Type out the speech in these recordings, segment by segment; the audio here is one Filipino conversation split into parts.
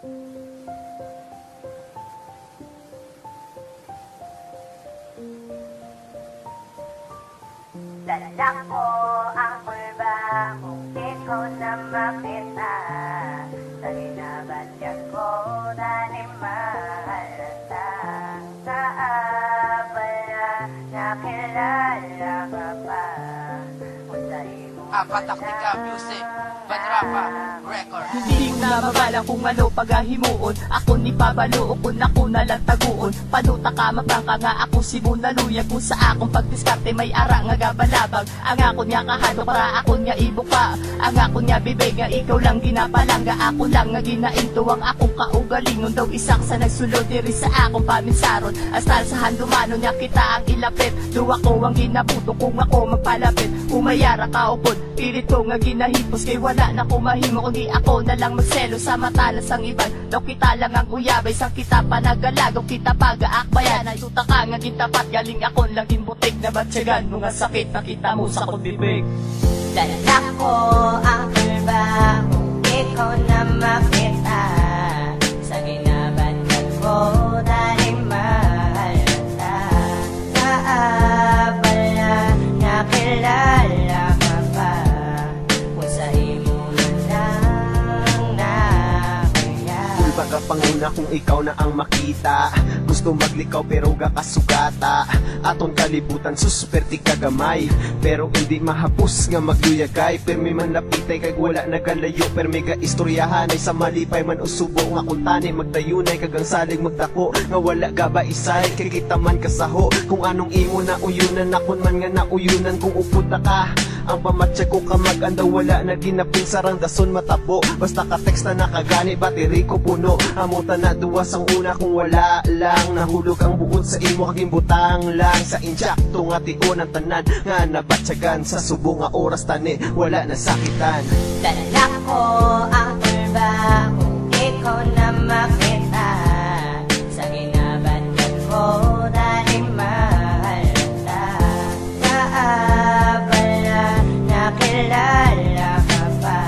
Dala ko ang kulba kung ikaw na makita. Sa hinabadyan ko dahil mahalata. Sa abala nakilala ka pa. Kung sa imo Apataktika Music, Badrapa Record. Hindi ko na mabala kung ano paghahimuon. Ako ni Pabalo kung ako nalang taguon. Panuta ka mapangka nga ako si Bunaluyag. Kung sa akong pagdiskarte may ara nga gabalabag. Ang ako niya kahado para ako niya ibuka. Ang ako niya bibig nga ikaw lang ginapalangga. Ako lang nga ginainto ang akong kaugalingon. Daw isak sa nagsulod diri sa akong paminsaron. Astal sa handumano niya kita ang ilapit. Duwa ko ang ginabuto kung ako magpalapit. Umayara ka upod, pilit ko nga ginahipos. Kay wala na ko mahimo kundi ako na lang magselo sa mata na sang iban. Daw kita lang ang uyabay sa kita panagalagaw. Kita pag-aakbayan ay tuta ka nga gintapat. Galing ako laging butik na batyagan. Mga sakit na kita mo sa kong bibig. Dala ko ang kulba kung ikaw na makita. Sa ginabadyan ko dahil mahalata. Sa abala nakilala ka pa. Kung sa imo man lang nakaya. Kulba ka panguna kung ikaw na ang makita. Gusto maglikaw pero gakasugata. Aton kalibutan susperti kagamay. Pero hindi mahapos nga magluyagay. Permi man napitay kay wala nagalayo. Permi ga istoryahan ay sa malipay man usubo. Nga kuntani magdayunay kagang salig magdako. Nga wala ga ba isay kay kita man kasaho. Kung anong imo na uyunan akon man nga nauyunan. Kung upunta ka ang pamatsya ko kamag-anda wala na ginapin sarang dason matabo. Basta ka-text na nakagani bateri ko puno. Amuta na duwas ang una kung wala lang. Nahulog ang buod sa imo kaging butang lang. Sa insyakto nga tion ang tanan nga nabatsagan. Sa subo nga oras tani wala na sakitan. Dala ko ang kulba kung ikaw na makita. Sa ginabadyan ko dahil mahalata. Sa abala nakilala ka pa.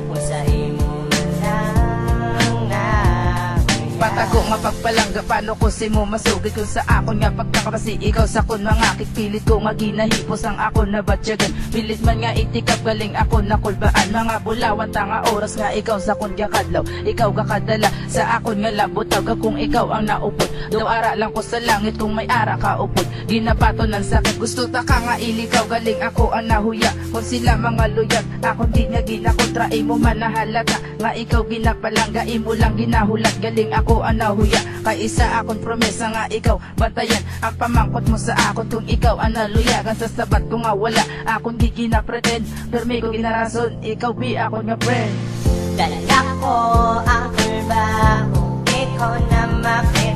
Kung sa imo man lang nakaya. Patago nga pagpalangga paano ko si mo masugid. Kung sa akon nga pagkakabasi ikaw sa kun mangakit. Pilit ko nga ginahipos ang ako na batyagan. Pilit man nga itikap galing ako na kulbaan. Mga bulawan tanga oras nga ikaw sa kun gakadlaw. Ikaw gakadala sa akon nga labutaw. Kung ikaw ang naupod daw ara lang ko sa langit kung may ara ka upod. Ginabato ng sakit gusto ta ka nga ilikaw. Galing ako ang nahuya kung sila mga luyag. Ako di nga ginakontra imo man nahalata. Nga ikaw ginapalangga imo lang ginahulat. Galing ako ang nahuya kay isa akong promesa nga ikaw bantayan. Ang pamangkot mo sa akon kung ikaw ang naluyagan. Sa sabat ko nga wala akong di ginapretend. Permi ko ginarason ikaw bi ako nga friend. Dala ko ang kulba kung ikaw na makita.